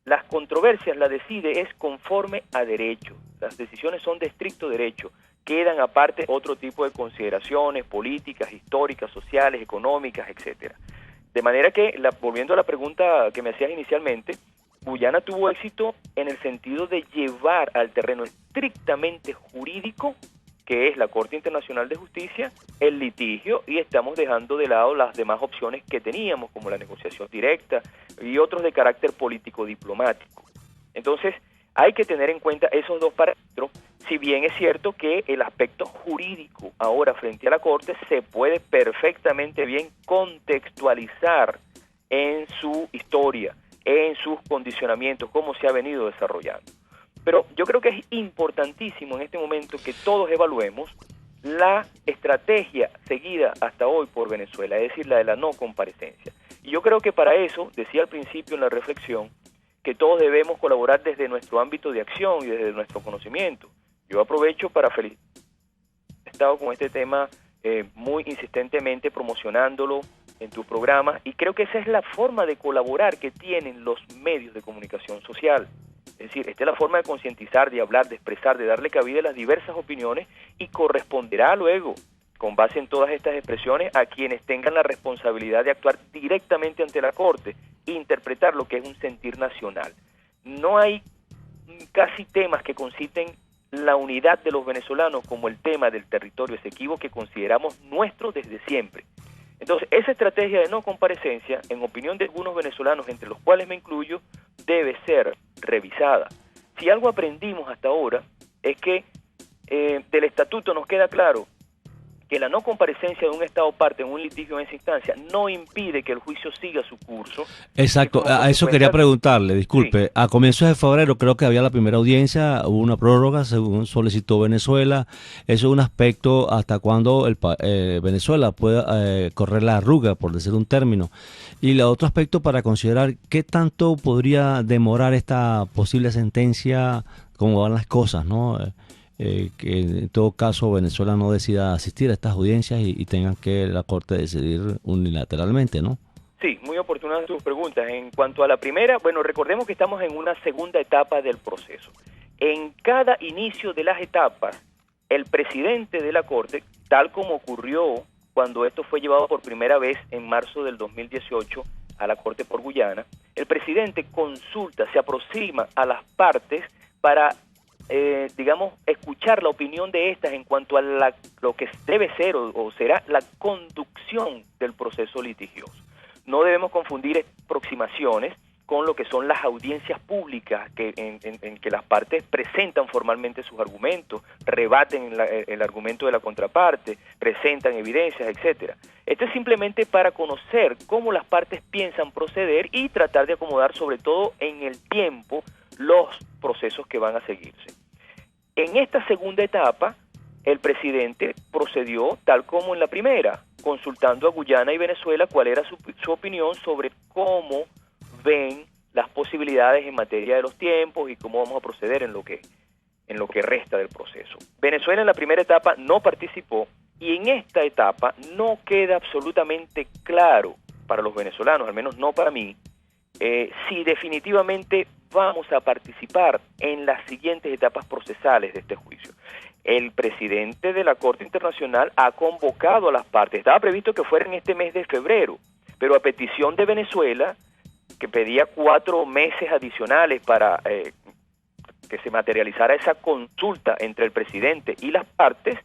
Las controversias las decide es conforme a derecho. Las decisiones son de estricto derecho. Quedan aparte otro tipo de consideraciones políticas, históricas, sociales, económicas, etcétera. De manera que, volviendo a la pregunta que me hacías inicialmente, Guyana tuvo éxito en el sentido de llevar al terreno estrictamente jurídico, que es la Corte Internacional de Justicia, el litigio, y estamos dejando de lado las demás opciones que teníamos, como la negociación directa y otros de carácter político-diplomático. Entonces, hay que tener en cuenta esos dos parámetros, si bien es cierto que el aspecto jurídico ahora frente a la Corte se puede perfectamente bien contextualizar en su historia, en sus condicionamientos, cómo se ha venido desarrollando. Pero yo creo que es importantísimo en este momento que todos evaluemos la estrategia seguida hasta hoy por Venezuela, es decir, la de la no comparecencia. Y yo creo que para eso, decía al principio en la reflexión, que todos debemos colaborar desde nuestro ámbito de acción y desde nuestro conocimiento. Yo aprovecho para felicitar. He estado con este tema muy insistentemente promocionándolo en tu programa y creo que esa es la forma de colaborar que tienen los medios de comunicación social. Es decir, esta es la forma de concientizar, de hablar, de expresar, de darle cabida a las diversas opiniones y corresponderá luego, con base en todas estas expresiones, a quienes tengan la responsabilidad de actuar directamente ante la Corte e interpretar lo que es un sentir nacional. No hay casi temas que conciten la unidad de los venezolanos como el tema del territorio Esequibo, que consideramos nuestro desde siempre. Entonces, esa estrategia de no comparecencia, en opinión de algunos venezolanos, entre los cuales me incluyo, debe ser revisada. Si algo aprendimos hasta ahora es que del estatuto nos queda claro que la no comparecencia de un Estado parte en un litigio en esa instancia no impide que el juicio siga su curso. Exacto, a eso quería preguntarle, disculpe. Sí. A comienzos de febrero creo que había la primera audiencia, hubo una prórroga según solicitó Venezuela. Eso es un aspecto hasta cuando Venezuela pueda correr la arruga, por decir un término. Y el otro aspecto para considerar qué tanto podría demorar esta posible sentencia, cómo van las cosas, ¿no? Que en todo caso Venezuela no decida asistir a estas audiencias y tengan que la Corte decidir unilateralmente, ¿no? Sí, muy oportunas tus preguntas. En cuanto a la primera, bueno, recordemos que estamos en una segunda etapa del proceso. En cada inicio de las etapas, el presidente de la Corte, tal como ocurrió cuando esto fue llevado por primera vez en marzo del 2018 a la Corte por Guyana, el presidente consulta, se aproxima a las partes para escuchar la opinión de estas en cuanto a lo que debe ser o será la conducción del proceso litigioso. No debemos confundir aproximaciones con lo que son las audiencias públicas en que las partes presentan formalmente sus argumentos, rebaten el argumento de la contraparte, presentan evidencias, etcétera. Esto es simplemente para conocer cómo las partes piensan proceder y tratar de acomodar sobre todo en el tiempo los procesos que van a seguirse. En esta segunda etapa, el presidente procedió tal como en la primera, consultando a Guyana y Venezuela cuál era su opinión sobre cómo ven las posibilidades en materia de los tiempos y cómo vamos a proceder en lo que resta del proceso. Venezuela en la primera etapa no participó y en esta etapa no queda absolutamente claro para los venezolanos, al menos no para mí, si definitivamente vamos a participar en las siguientes etapas procesales de este juicio. El presidente de la Corte Internacional ha convocado a las partes, estaba previsto que fuera en este mes de febrero, pero a petición de Venezuela, que pedía 4 meses adicionales para que se materializara esa consulta entre el presidente y las partes,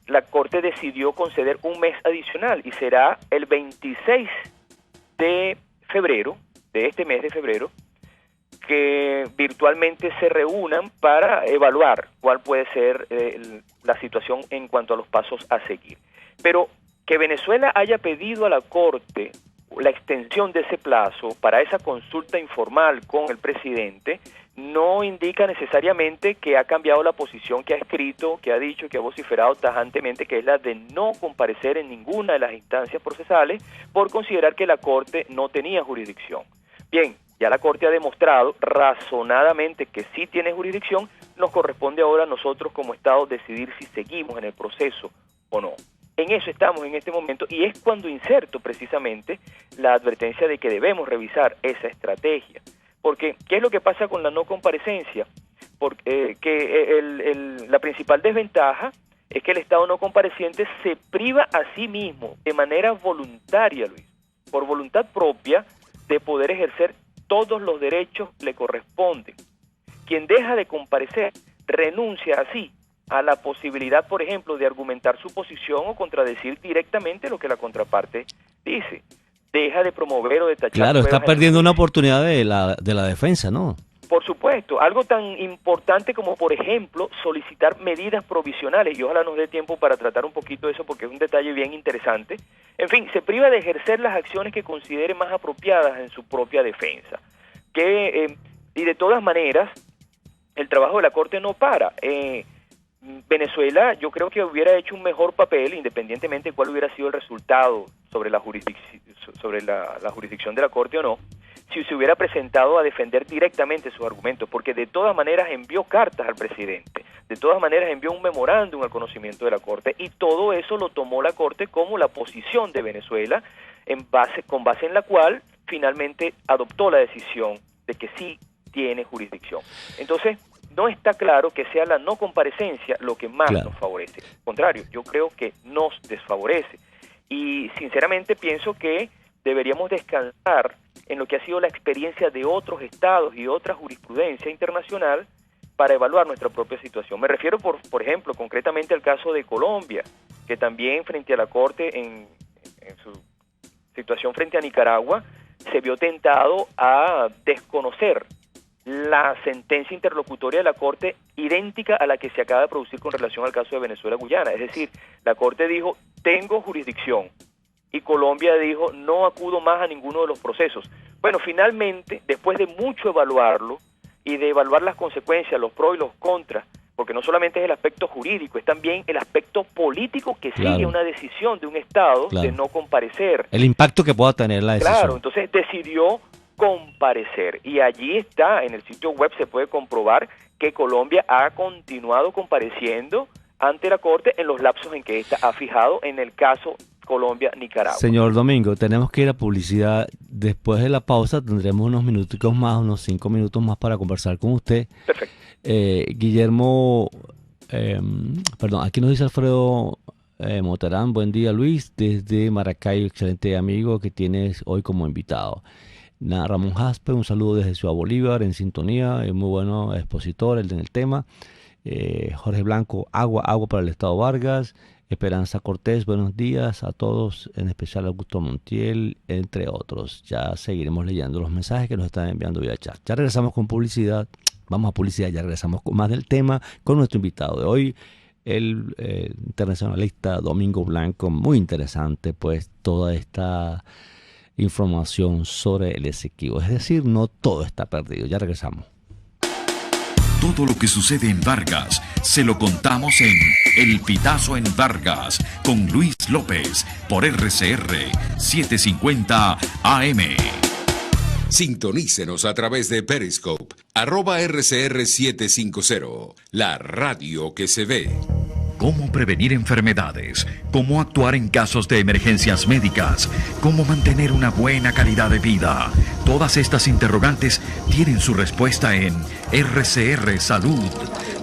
la Corte decidió conceder un mes adicional y será el 26 de febrero, de este mes de febrero, que virtualmente se reúnan para evaluar cuál puede ser la situación en cuanto a los pasos a seguir. Pero que Venezuela haya pedido a la Corte la extensión de ese plazo para esa consulta informal con el presidente no indica necesariamente que ha cambiado la posición que ha escrito, que ha dicho, que ha vociferado tajantemente, que es la de no comparecer en ninguna de las instancias procesales por considerar que la Corte no tenía jurisdicción. Bien, ya la Corte ha demostrado razonadamente que sí tiene jurisdicción, nos corresponde ahora a nosotros como Estado decidir si seguimos en el proceso o no. En eso estamos en este momento y es cuando inserto precisamente la advertencia de que debemos revisar esa estrategia. Porque, ¿qué es lo que pasa con la no comparecencia? Porque la principal desventaja es que el Estado no compareciente se priva a sí mismo de manera voluntaria, Luis, por voluntad propia, de poder ejercer todos los derechos que le corresponden. Quien deja de comparecer renuncia así a la posibilidad, por ejemplo, de argumentar su posición o contradecir directamente lo que la contraparte dice. Deja de promover o de tachar. Claro, está perdiendo una oportunidad de la defensa, ¿no? Por supuesto, algo tan importante como, por ejemplo, solicitar medidas provisionales, y ojalá nos dé tiempo para tratar un poquito de eso porque es un detalle bien interesante. En fin, se priva de ejercer las acciones que considere más apropiadas en su propia defensa. Y de todas maneras, el trabajo de la Corte no para. Venezuela, yo creo que hubiera hecho un mejor papel, independientemente de cuál hubiera sido el resultado sobre la jurisdicción de la Corte o no, si se hubiera presentado a defender directamente sus argumentos, porque de todas maneras envió cartas al presidente, de todas maneras envió un memorándum al conocimiento de la Corte, y todo eso lo tomó la Corte como la posición de Venezuela, con base en la cual finalmente adoptó la decisión de que sí tiene jurisdicción. Entonces, no está claro que sea la no comparecencia lo que más nos favorece. Al contrario, yo creo que nos desfavorece. Y sinceramente pienso que deberíamos descansar en lo que ha sido la experiencia de otros estados y otra jurisprudencia internacional para evaluar nuestra propia situación. Me refiero, por ejemplo, concretamente al caso de Colombia, que también frente a la Corte, en su situación frente a Nicaragua, se vio tentado a desconocer la sentencia interlocutoria de la Corte idéntica a la que se acaba de producir con relación al caso de Venezuela-Guyana. Es decir, la Corte dijo, tengo jurisdicción, y Colombia dijo, no acudo más a ninguno de los procesos. Bueno, finalmente, después de mucho evaluarlo y de evaluar las consecuencias, los pros y los contras, porque no solamente es el aspecto jurídico, es también el aspecto político que sigue una decisión de un Estado de no comparecer. El impacto que pueda tener la decisión. Claro, entonces decidió comparecer, y allí está, en el sitio web se puede comprobar que Colombia ha continuado compareciendo ante la Corte en los lapsos en que ésta ha fijado en el caso Colombia-Nicaragua. Señor Domingo, tenemos que ir a publicidad. Después de la pausa tendremos unos minuticos más, unos 5 minutos más para conversar con usted. Perfecto. Guillermo, aquí nos dice Alfredo Motarán, buen día Luis, desde Maracay, excelente amigo que tienes hoy como invitado. Ramón Jaspe, un saludo desde Ciudad Bolívar, en sintonía, es muy bueno expositor en el tema. Jorge Blanco, agua para el Estado Vargas. Esperanza Cortés, buenos días a todos, en especial a Augusto Montiel, entre otros. Ya seguiremos leyendo los mensajes que nos están enviando vía chat. Ya regresamos con publicidad, vamos a publicidad, ya regresamos con más del tema con nuestro invitado de hoy, el internacionalista Domingo Blanco. Muy interesante pues toda esta información sobre el Esequibo, es decir, no todo está perdido. Ya regresamos. Todo lo que sucede en Vargas se lo contamos en El Pitazo en Vargas con Luis López por RCR 750 AM. Sintonícenos a través de Periscope, @RCR750, la radio que se ve. Cómo prevenir enfermedades, cómo actuar en casos de emergencias médicas, cómo mantener una buena calidad de vida. Todas estas interrogantes tienen su respuesta en RCR Salud.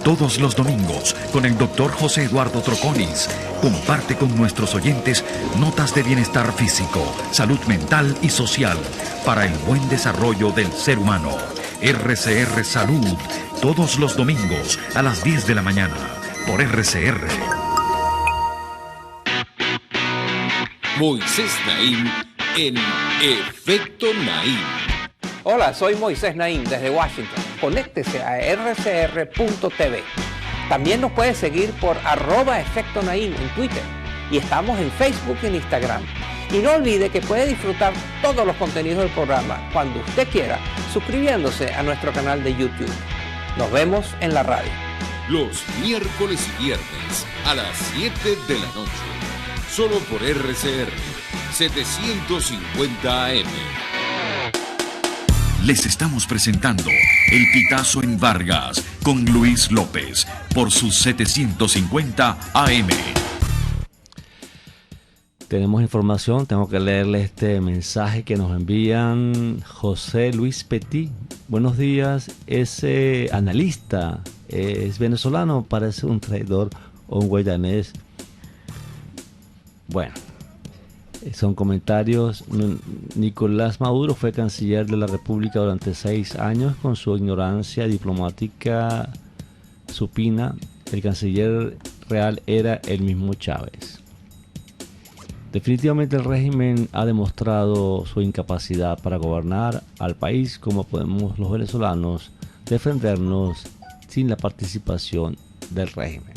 Todos los domingos con el Dr. José Eduardo Troconis. Comparte con nuestros oyentes notas de bienestar físico, salud mental y social para el buen desarrollo del ser humano. RCR Salud, todos los domingos a las 10 de la mañana. Por RCR. Moisés Naim en Efecto Naim. Hola, soy Moisés Naim desde Washington. Conéctese a rcr.tv. También nos puede seguir por @Efecto Naim en Twitter. Y estamos en Facebook y en Instagram. Y no olvide que puede disfrutar todos los contenidos del programa cuando usted quiera, suscribiéndose a nuestro canal de YouTube. Nos vemos en la radio. Los miércoles y viernes a las 7 de la noche. Solo por RCR 750 AM. Les estamos presentando El Pitazo en Vargas con Luis López por sus 750 AM. Tenemos información, tengo que leerle este mensaje que nos envían José Luis Petit. Buenos días, ese analista es venezolano, parece un traidor o un guayanés. Bueno, son comentarios. Nicolás Maduro fue canciller de la República durante 6 años. Con su ignorancia diplomática supina, el canciller real era el mismo Chávez. Definitivamente el régimen ha demostrado su incapacidad para gobernar al país. ¿Cómo podemos los venezolanos defendernos sin la participación del régimen?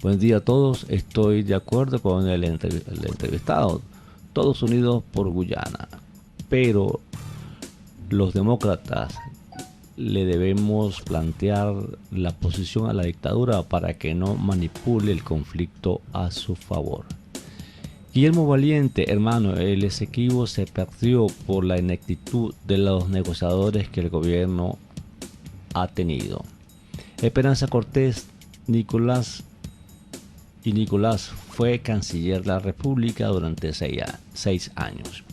Buen día a todos, estoy de acuerdo con el entrevistado, todos unidos por Guyana, pero los demócratas le debemos plantear la posición a la dictadura para que no manipule el conflicto a su favor. Guillermo Valiente, hermano, el Esequibo se perdió por la ineptitud de los negociadores que el gobierno ha tenido. Esperanza Cortés, Nicolás fue canciller de la República durante 6 años.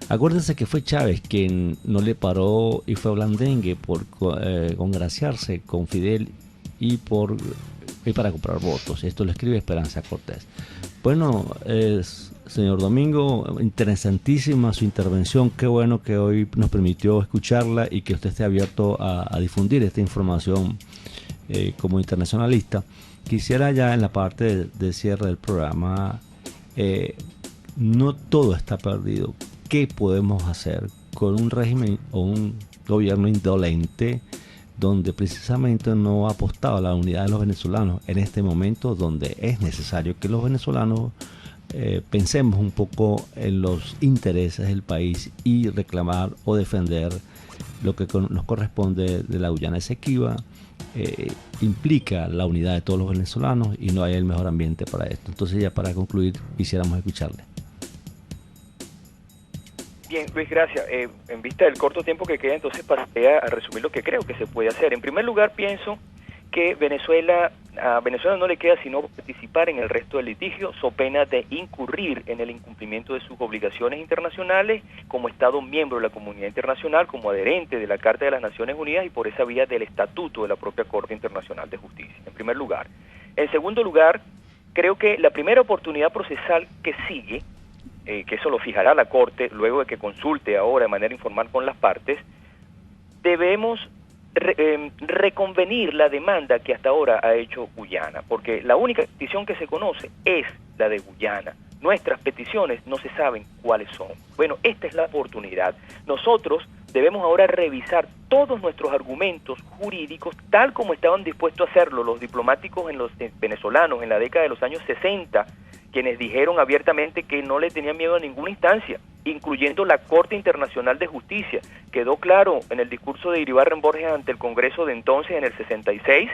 Acuérdense que fue Chávez quien no le paró y fue blandengue por congraciarse con Fidel y para comprar votos. Esto lo escribe Esperanza Cortés. Bueno, señor Domingo, interesantísima su intervención. Qué bueno que hoy nos permitió escucharla y que usted esté abierto a difundir esta información como internacionalista. Quisiera ya en la parte de cierre del programa, no todo está perdido. ¿Qué podemos hacer con un régimen o un gobierno indolente donde precisamente no ha apostado a la unidad de los venezolanos en este momento donde es necesario que los venezolanos pensemos un poco en los intereses del país y reclamar o defender lo que nos corresponde de la Guyana Esequiba? Implica la unidad de todos los venezolanos y no hay el mejor ambiente para esto. Entonces, ya para concluir, quisiéramos escucharle. Bien, Luis, gracias. En vista del corto tiempo que queda, entonces pasaré a resumir lo que creo que se puede hacer. En primer lugar, pienso que a Venezuela no le queda sino participar en el resto del litigio, so pena de incurrir en el incumplimiento de sus obligaciones internacionales como Estado miembro de la comunidad internacional, como adherente de la Carta de las Naciones Unidas y por esa vía del Estatuto de la propia Corte Internacional de Justicia, en primer lugar. En segundo lugar, creo que la primera oportunidad procesal que sigue, que eso lo fijará la Corte luego de que consulte ahora de manera informal con las partes, debemos reconvenir la demanda que hasta ahora ha hecho Guyana, porque la única petición que se conoce es la de Guyana. Nuestras peticiones no se saben cuáles son. Bueno, esta es la oportunidad. Nosotros debemos ahora revisar todos nuestros argumentos jurídicos tal como estaban dispuestos a hacerlo los diplomáticos venezolanos en la década de los años 60, quienes dijeron abiertamente que no le tenían miedo a ninguna instancia, incluyendo la Corte Internacional de Justicia. Quedó claro en el discurso de Iribarren Borges ante el Congreso de entonces, en el 66,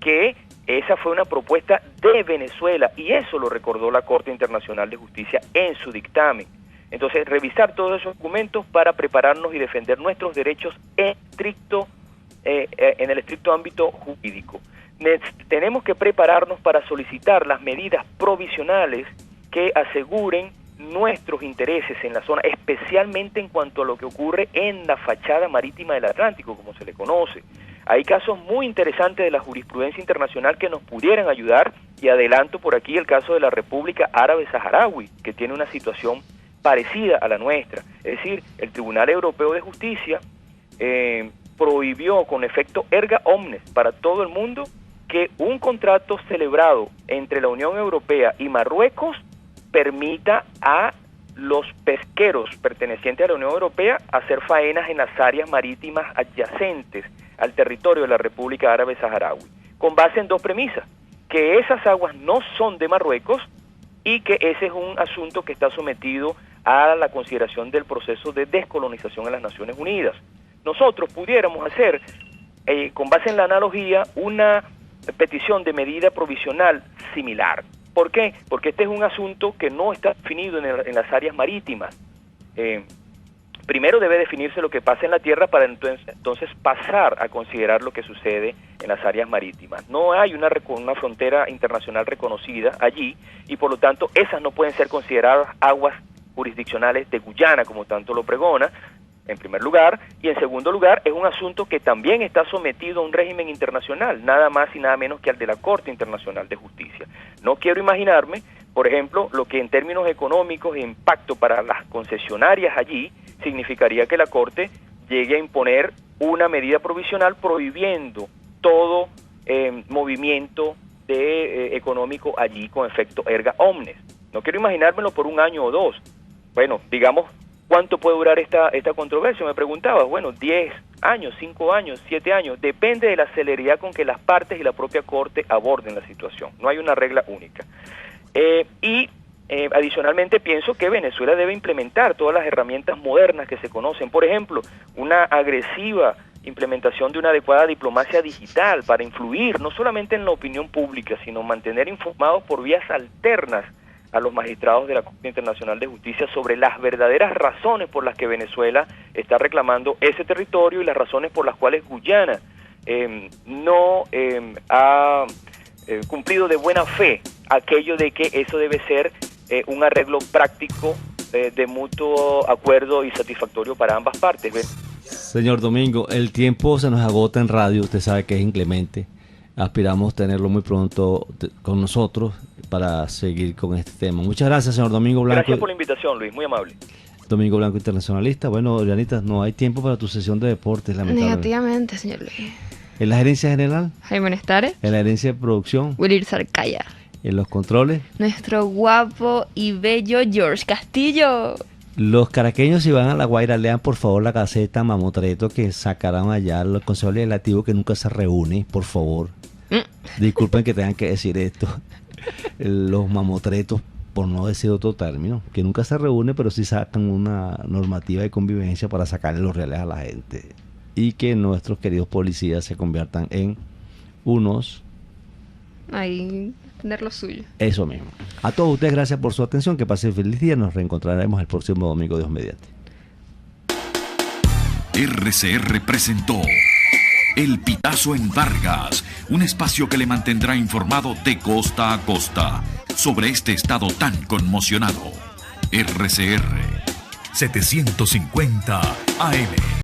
que esa fue una propuesta de Venezuela, y eso lo recordó la Corte Internacional de Justicia en su dictamen. Entonces, revisar todos esos documentos para prepararnos y defender nuestros derechos en el estricto ámbito jurídico. Tenemos que prepararnos para solicitar las medidas provisionales que aseguren nuestros intereses en la zona, especialmente en cuanto a lo que ocurre en la fachada marítima del Atlántico, como se le conoce. Hay casos muy interesantes de la jurisprudencia internacional que nos pudieran ayudar, y adelanto por aquí el caso de la República Árabe Saharaui, que tiene una situación parecida a la nuestra. Es decir, el Tribunal Europeo de Justicia prohibió con efecto erga omnes para todo el mundo que un contrato celebrado entre la Unión Europea y Marruecos permita a los pesqueros pertenecientes a la Unión Europea hacer faenas en las áreas marítimas adyacentes al territorio de la República Árabe Saharaui, con base en dos premisas: que esas aguas no son de Marruecos y que ese es un asunto que está sometido a la consideración del proceso de descolonización en las Naciones Unidas. Nosotros pudiéramos hacer, con base en la analogía, una petición de medida provisional similar. ¿Por qué? Porque este es un asunto que no está definido en las áreas marítimas. Primero debe definirse lo que pasa en la tierra para entonces pasar a considerar lo que sucede en las áreas marítimas. No hay una frontera internacional reconocida allí, y por lo tanto esas no pueden ser consideradas aguas jurisdiccionales de Guyana, como tanto lo pregona, en primer lugar, y en segundo lugar es un asunto que también está sometido a un régimen internacional, nada más y nada menos que al de la Corte Internacional de Justicia. No quiero imaginarme, por ejemplo, lo que en términos económicos e impacto para las concesionarias allí significaría que la Corte llegue a imponer una medida provisional prohibiendo todo movimiento económico allí con efecto erga omnes. No quiero imaginármelo por un año o dos. Bueno, digamos, ¿cuánto puede durar esta controversia? Me preguntaba. Bueno, 10 años, 5 años, 7 años. Depende de la celeridad con que las partes y la propia Corte aborden la situación. No hay una regla única. Adicionalmente pienso que Venezuela debe implementar todas las herramientas modernas que se conocen. Por ejemplo, una agresiva implementación de una adecuada diplomacia digital para influir no solamente en la opinión pública, sino mantener informados por vías alternas a los magistrados de la Corte Internacional de Justicia sobre las verdaderas razones por las que Venezuela está reclamando ese territorio y las razones por las cuales Guyana no ha cumplido de buena fe aquello de que eso debe ser un arreglo práctico de mutuo acuerdo y satisfactorio para ambas partes. Señor Domingo, el tiempo se nos agota en radio, usted sabe que es inclemente. Aspiramos tenerlo muy pronto con nosotros para seguir con este tema. Muchas gracias, señor Domingo Blanco. Gracias por la invitación, Luis, muy amable. Domingo Blanco, internacionalista. Bueno, Janita, no hay tiempo para tu sesión de deportes, lamentablemente. Negativamente, señor Luis. ¿En la gerencia general? Jaime Nestares. ¿En la gerencia de producción? Willir Sarcaya. ¿En los controles? Nuestro guapo y bello George Castillo. Los caraqueños, si van a La Guaira, lean por favor la caseta Mamotreto que sacaron allá el Consejo Legislativo, que nunca se reúne, por favor. Disculpen que tengan que decir esto. Los mamotretos, por no decir otro término, que nunca se reúne, pero sí sacan una normativa de convivencia para sacarle los reales a la gente. Y que nuestros queridos policías se conviertan en unos... Ahí, tener lo suyo. Eso mismo. A todos ustedes, gracias por su atención. Que pasen feliz día. Nos reencontraremos el próximo domingo, Dios mediante. RCR presentó El Pitazo en Vargas, un espacio que le mantendrá informado de costa a costa sobre este estado tan conmocionado. RCR 750 AM.